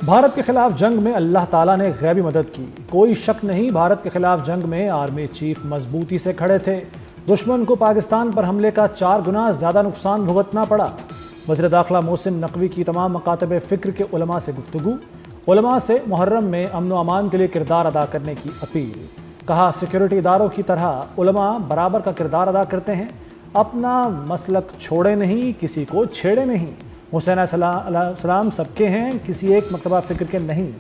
بھارت کے خلاف جنگ میں اللہ تعالیٰ نے غیبی مدد کی، کوئی شک نہیں بھارت کے خلاف جنگ میں آرمی چیف مضبوطی سے کھڑے تھے، دشمن کو پاکستان پر حملے کا 4 گنا زیادہ نقصان بھگتنا پڑا۔ وزیر داخلہ محسن نقوی کی تمام مکاتب فکر کے علماء سے گفتگو، علماء سے محرم میں امن و امان کے لیے کردار ادا کرنے کی اپیل، کہا سیکیورٹی اداروں کی طرح علماء برابر کا کردار ادا کرتے ہیں، اپنا مسلک چھوڑے نہیں، کسی کو چھیڑے نہیں، حسین علیہ السلام سب کے ہیں، کسی ایک مکتبہ فکر کے نہیں۔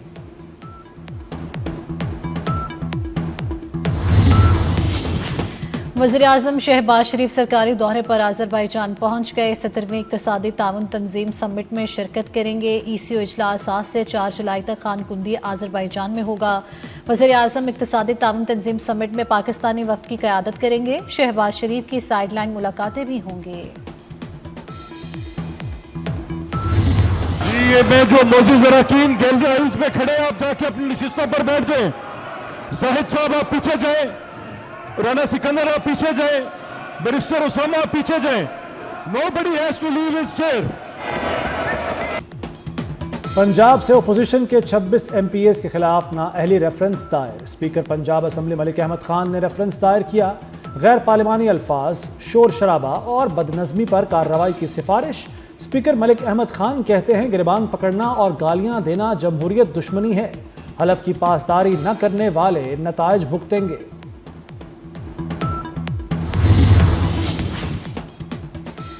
وزیراعظم شہباز شریف سرکاری دورے پر آذربائیجان پہنچ گئے، 17ویں اقتصادی تعاون تنظیم سمٹ میں شرکت کریں گے۔ ECO اجلاس 7 سے 4 جولائی تک خان کندی آذربائیجان میں ہوگا۔ وزیراعظم اقتصادی تعاون تنظیم سمٹ میں پاکستانی وفد کی قیادت کریں گے، شہباز شریف کی سائیڈ لائن ملاقاتیں بھی ہوں گی۔ یہ میں جو معزز اراکین گیلری ہاؤس میں کھڑے آپ جا کے اپنی نشستوں پر بیٹھ جائیں۔ زاہد صاحب آپ پیچھے جائیں، رانا سکندر آپ پیچھے جائیں، بیرسٹر اسامہ آپ پیچھے جائیں۔ Nobody has to leave his chair۔ Punjab سے اپوزیشن کے 26 MPs کے خلاف نااہلی ریفرنس دائر، اسپیکر پنجاب اسمبلی ملک احمد خان نے ریفرنس دائر کیا، غیر پارلیمانی الفاظ، شور شرابہ اور بدنظمی پر کارروائی کی سفارش۔ اسپیکر ملک احمد خان کہتے ہیں گریبان پکڑنا اور گالیاں دینا جمہوریت دشمنی ہے، حلف کی پاسداری نہ کرنے والے نتائج بھگتیں گے۔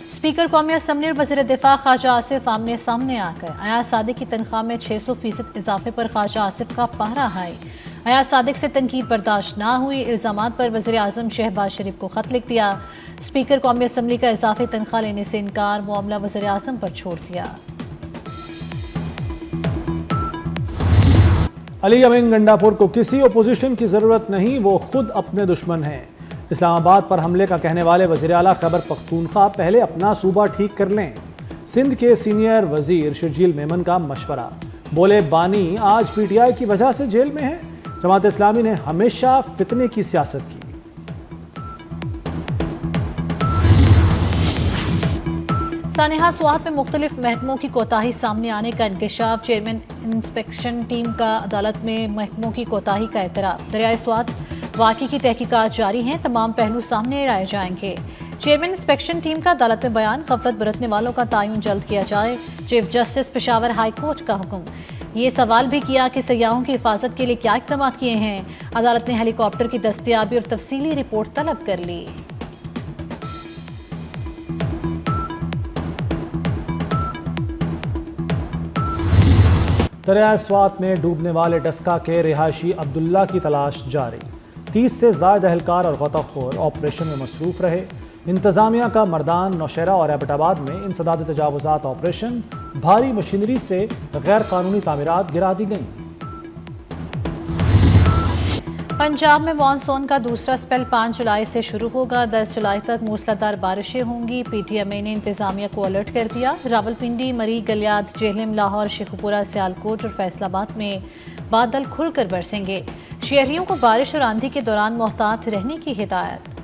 اسپیکر قومی اسمبلی اور وزیر دفاع خواجہ آصف آمنے سامنے آ گئے، ایاز صادق کی تنخواہ میں 600% اضافے پر خواجہ آصف کا پہرا ہائی، ایاز صادق سے تنقید برداشت نہ ہوئی، الزامات پر وزیر اعظم شہباز شریف کو خط لکھ دیا، اسپیکر قومی اسمبلی کا اضافی تنخواہ لینے سے انکار، معاملہ وزیر اعظم پر چھوڑ دیا۔ علی امین گنڈاپور کو کسی اپوزیشن کی ضرورت نہیں، وہ خود اپنے دشمن ہیں، اسلام آباد پر حملے کا کہنے والے وزیر اعلیٰ خیبر پختونخوا پہلے اپنا صوبہ ٹھیک کر لیں، سندھ کے سینئر وزیر شرجیل میمن کا مشورہ، بولے بانی آج PTI کی وجہ سے جیل میں ہے، جماعت اسلامی نے ہمیشہ فتنے کی سیاست کی۔ سانحہ سوات میں مختلف محکموں کی کوتاہی سامنے آنے کا انکشاف، چیئرمین انسپیکشن ٹیم کا عدالت میں محکموں کی کوتاہی کا اعتراف، دریائے سوات واقعے کی تحقیقات جاری ہیں، تمام پہلو سامنے لائے جائیں گے، چیئرمین انسپیکشن ٹیم کا عدالت میں بیان، غفلت برتنے والوں کا تعین جلد کیا جائے، chief justice Peshawar high court کا حکم۔ یہ سوال بھی کیا کہ سیاحوں کی حفاظت کے لیے کیا اقدامات کیے ہیں، عدالت نے ہیلی کاپٹر کی دستیابی اور تفصیلی رپورٹ طلب کر لی۔ دریائے سوات میں ڈوبنے والے ڈسکا کے رہائشی عبداللہ کی تلاش جاری، 30 سے زائد اہلکار اور غوطہ خور آپریشن میں مصروف رہے، انتظامیہ کا مردان، نوشہرہ اور ایبٹ آباد میں انسداد تجاوزات آپریشن، بھاری مشینری سے غیر قانونی تعمیرات گرا دی گئیں۔ پنجاب میں مانسون کا دوسرا سپیل 5 جولائی سے شروع ہوگا، 10 جولائی تک موسلادھار بارشیں ہوں گی، PTMA نے انتظامیہ کو الرٹ کر دیا، راولپنڈی، مری، گلیاد، جہلم، لاہور، شیخوپورہ، سیالکوٹ اور فیصل آباد میں بادل کھل کر برسیں گے، شہریوں کو بارش اور آندھی کے دوران محتاط رہنے کی ہدایت۔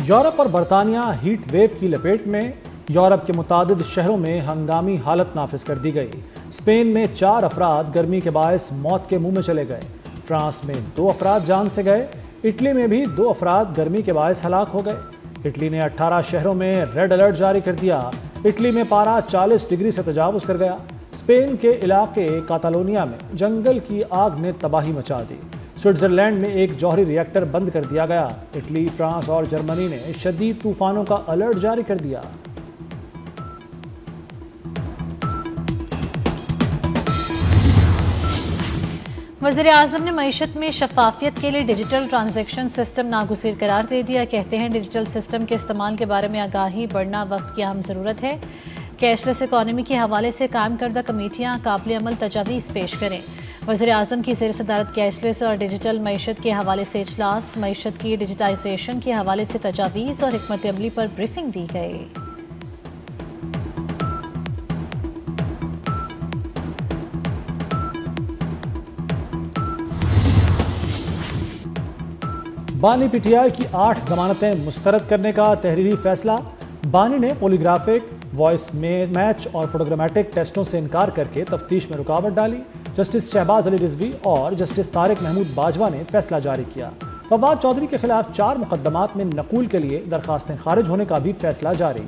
یورپ اور برطانیہ ہیٹ ویو کی لپیٹ میں، یورپ کے متعدد شہروں میں ہنگامی حالت نافذ کر دی گئی، اسپین میں 4 افراد گرمی کے باعث موت کے منہ میں چلے گئے، فرانس میں 2 افراد جان سے گئے، اٹلی میں بھی 2 افراد گرمی کے باعث ہلاک ہو گئے، اٹلی نے 18 شہروں میں ریڈ الرٹ جاری کر دیا، اٹلی میں پارہ 40 ڈگری سے تجاوز کر گیا، اسپین کے علاقے کاتالونیا میں جنگل کی آگ نے تباہی مچا دی، سوئٹزرلینڈ میں ایک جوہری ری ایکٹر بند کر دیا گیا، اٹلی، فرانس اور جرمنی نے شدید طوفانوں کا الرٹ جاری کر دیا۔ وزیر اعظم نے معیشت میں شفافیت کے لیے ڈیجیٹل ٹرانزیکشن سسٹم ناگزیر قرار دے دیا، کہتے ہیں ڈیجیٹل سسٹم کے استعمال کے بارے میں آگاہی بڑھنا وقت کی اہم ضرورت ہے، کیش لیس اکانومی کے حوالے سے قائم کردہ کمیٹیاں قابل عمل تجاویز پیش کریں، وزیر اعظم کی زیر صدارت کیش لیس اور ڈیجیٹل معیشت کے حوالے سے اجلاس، معیشت کی ڈیجیٹائزیشن کے حوالے سے تجاویز اور حکمت عملی پر بریفنگ دی گئی۔ بانی پی ٹی آئی کی 8 ضمانتیں مسترد کرنے کا تحریری فیصلہ۔ بانی نے پولیگرافک، وائس میچ اور فوٹوگرامیٹک ٹیسٹوں سے انکار کر کے تفتیش میں رکاوٹ ڈالی۔ جسٹس شہباز علی رضوی اور جسٹس طارق محمود باجوہ نے فیصلہ جاری کیا۔ فواد چودھری کے خلاف 4 مقدمات میں نقول کے لیے درخواستیں خارج ہونے کا بھی فیصلہ جاری۔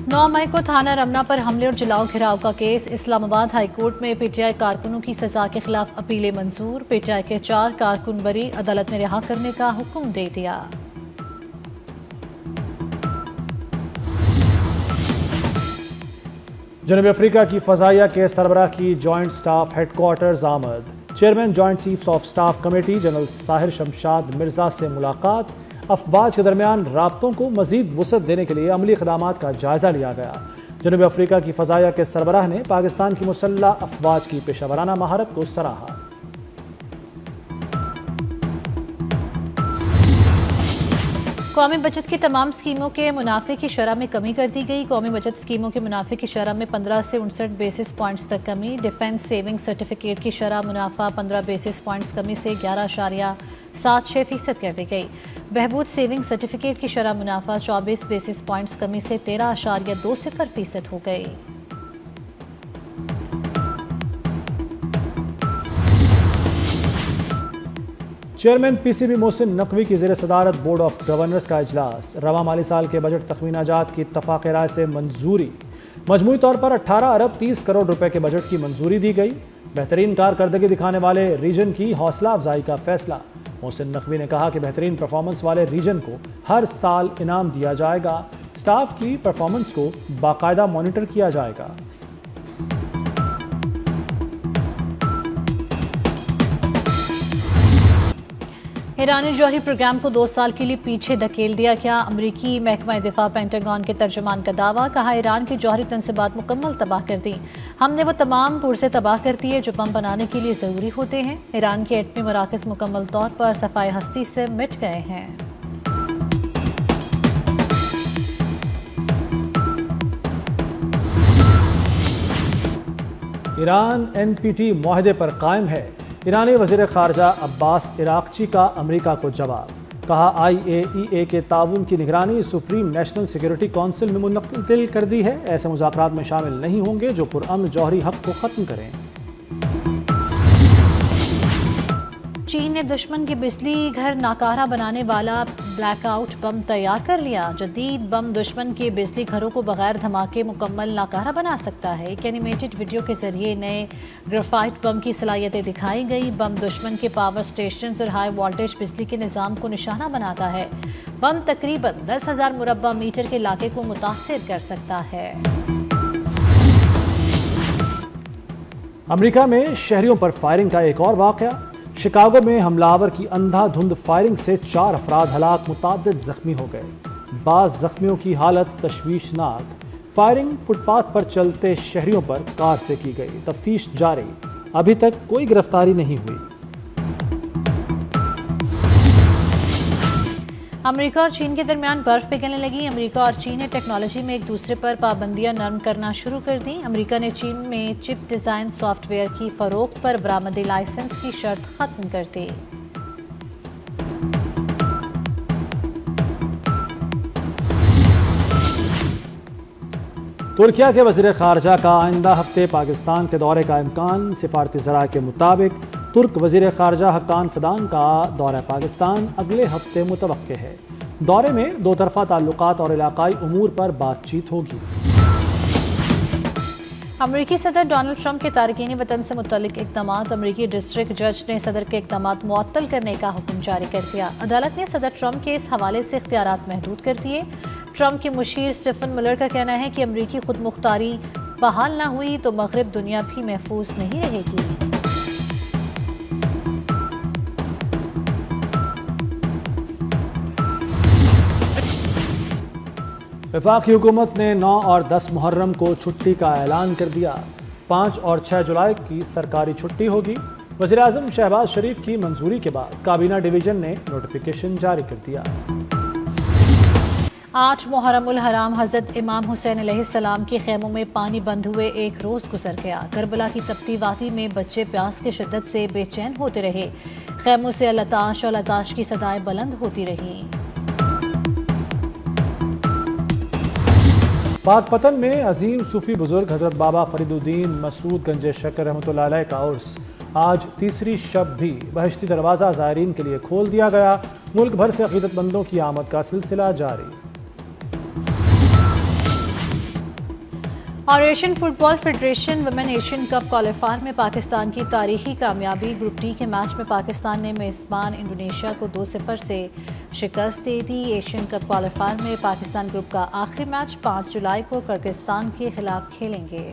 9 مئی کو تھانہ رمنا پر حملے اور جلاؤ گھراؤ کا کیس۔ اسلام آباد ہائی کورٹ میں پی ٹی آئی کارکنوں کی سزا کے خلاف اپیلیں منظور۔ پی ٹی آئی کے 4 کارکن بری، عدالت نے رہا کرنے کا حکم دے دیا۔ جنوبی افریقہ کی فضائیہ کے سربراہ کی جوائنٹ سٹاف ہیڈ کوارٹرز آمد۔ Chairman joint chiefs of staff committee general Sahir Shamshad Mirza سے ملاقات۔ افواج کے درمیان رابطوں کو مزید وسعت دینے کے لیے عملی اقدامات کا جائزہ لیا گیا۔ جنوبی افریقہ کی فضائیہ کے سربراہ نے پاکستان کی مسلح افواج کی پیشہ ورانہ مہارت کو سراہا۔ قومی بچت کی تمام اسکیموں کے منافع کی شرح میں کمی کر دی گئی۔ قومی بچت اسکیموں کے منافع کی شرح میں 15 سے 59 بیسس پوائنٹس تک کمی۔ ڈیفنس سیونگ سرٹیفکیٹ کی شرح منافع 15 بیسس پوائنٹس کمی سے 11.76% کر دی گئی۔ بہبود سیونگ سرٹیفکیٹ کی شرح منافع 24 بیسس پوائنٹس کمی سے 13.20% ہو گئی۔ Chairman P C B Mohsin Naqvi کی زیر صدارت بورڈ آف گورنرز کا اجلاس۔ رواں مالی سال کے بجٹ تخمینہ جات کی اتفاق رائے سے منظوری۔ مجموعی طور پر 18 ارب 30 کروڑ روپے کے بجٹ کی منظوری دی گئی۔ بہترین کارکردگی دکھانے والے ریجن کی حوصلہ افزائی کا فیصلہ۔ محسن نقوی نے کہا کہ بہترین پرفارمنس والے ریجن کو ہر سال انعام دیا جائے گا۔ سٹاف کی پرفارمنس کو باقاعدہ مانیٹر کیا جائے گا۔ ایرانی جوہری پروگرام کو 2 سال کے لیے پیچھے دھکیل دیا گیا۔ امریکی محکمہ دفاع پینٹاگون کے ترجمان کا دعویٰ، کہا ایران کی جوہری تنصیبات مکمل تباہ کر دی۔ ہم نے وہ تمام پرزے تباہ کر دیے جو بم بنانے کے لیے ضروری ہوتے ہیں۔ ایران کے ایٹمی مراکز مکمل طور پر صفائے ہستی سے مٹ گئے ہیں۔ ایران این پی ٹی معاہدے پر قائم ہے۔ ایرانی وزیر خارجہ عباس عراقچی کا امریکہ کو جواب، کہا آئی اے ای اے کے تعاون کی نگرانی سپریم نیشنل سیکیورٹی کونسل میں منتقل کر دی ہے۔ ایسے مذاکرات میں شامل نہیں ہوں گے جو پرامن جوہری حق کو ختم کریں۔ چین نے دشمن کے بجلی گھر ناکارہ بنانے والا بلیک آؤٹ بم تیار کر لیا۔ جدید بم دشمن کے بجلی گھروں کو بغیر دھماکے مکمل ناکارہ بنا سکتا ہے۔ ایک اینیمیٹڈ ویڈیو کے ذریعے نئے گرافائٹ بم کی صلاحیتیں دکھائی گئی۔ بم دشمن کے پاور سٹیشنز اور ہائی وولٹیج بجلی کے نظام کو نشانہ بناتا ہے۔ بم تقریباً 10,000 مربع میٹر کے علاقے کو متاثر کر سکتا ہے۔ امریکہ میں شہریوں پر فائرنگ کا ایک اور واقعہ۔ شکاگو میں حملہ آور کی اندھا دھند فائرنگ سے 4 افراد ہلاک، متعدد زخمی ہو گئے۔ بعض زخمیوں کی حالت تشویشناک۔ فائرنگ فٹ پاتھ پر چلتے شہریوں پر کار سے کی گئی۔ تفتیش جاری، ابھی تک کوئی گرفتاری نہیں ہوئی۔ امریکہ اور چین کے درمیان برف پگھلنے لگی۔ امریکہ اور چین نے ٹیکنالوجی میں ایک دوسرے پر پابندیاں نرم کرنا شروع کر دیں۔ امریکہ نے چین میں چپ ڈیزائن سافٹ ویئر کی فروخت پر برآمدی لائسنس کی شرط ختم کر دی۔ ترکیہ کے وزیر خارجہ کا آئندہ ہفتے پاکستان کے دورے کا امکان۔ سفارتی ذرائع کے مطابق ترک وزیر خارجہ حقان فدان کا دورہ پاکستان اگلے ہفتے متوقع ہے۔ دورے میں 2 طرفہ تعلقات اور علاقائی امور پر بات چیت ہوگی۔ امریکی صدر ڈونلڈ ٹرمپ کے تارکین وطن سے متعلق اقدامات۔ امریکی ڈسٹرکٹ جج نے صدر کے اقدامات معطل کرنے کا حکم جاری کر دیا۔ عدالت نے صدر ٹرمپ کے اس حوالے سے اختیارات محدود کر دیے۔ ٹرمپ کے مشیر اسٹیفن ملر کا کہنا ہے کہ امریکی خود مختاری بحال نہ ہوئی تو مغرب دنیا بھی محفوظ نہیں رہے گی۔ وفاقی حکومت نے 9 اور 10 محرم کو چھٹی کا اعلان کر دیا۔ 5 اور 6 جولائی کی سرکاری چھٹی ہوگی۔ وزیراعظم شہباز شریف کی منظوری کے بعد کابینہ ڈویژن نے نوٹیفیکیشن جاری کر دیا۔ 8 محرم الحرام حضرت امام حسین علیہ السلام کے خیموں میں پانی بند ہوئے ایک روز گزر گیا۔ کربلا کی تپتی وادی میں بچے پیاس کی شدت سے بے چین ہوتے رہے۔ خیموں سے اللہ تاش اور لتاش کی صدائیں بلند ہوتی رہیں۔ پاک پتن میں عظیم صوفی بزرگ حضرت بابا فرید الدین مسعود گنج شکر رحمۃ اللہ علیہ کا عرس آج تیسری شب بھی بہشتی دروازہ زائرین کے لیے کھول دیا گیا۔ ملک بھر سے عقیدت مندوں کی آمد کا سلسلہ جاری۔ اور Asian foot ball federation women Asian cup qualifier میں پاکستان کی تاریخی کامیابی۔ گروپ ڈی کے میچ میں پاکستان نے میزبان انڈونیشیا کو 2-0 سے شکست دے دی۔ ایشین کپ کوالیفائر میں پاکستان گروپ کا آخری میچ 5 جولائی کو کرغزستان کے خلاف کھیلیں گے۔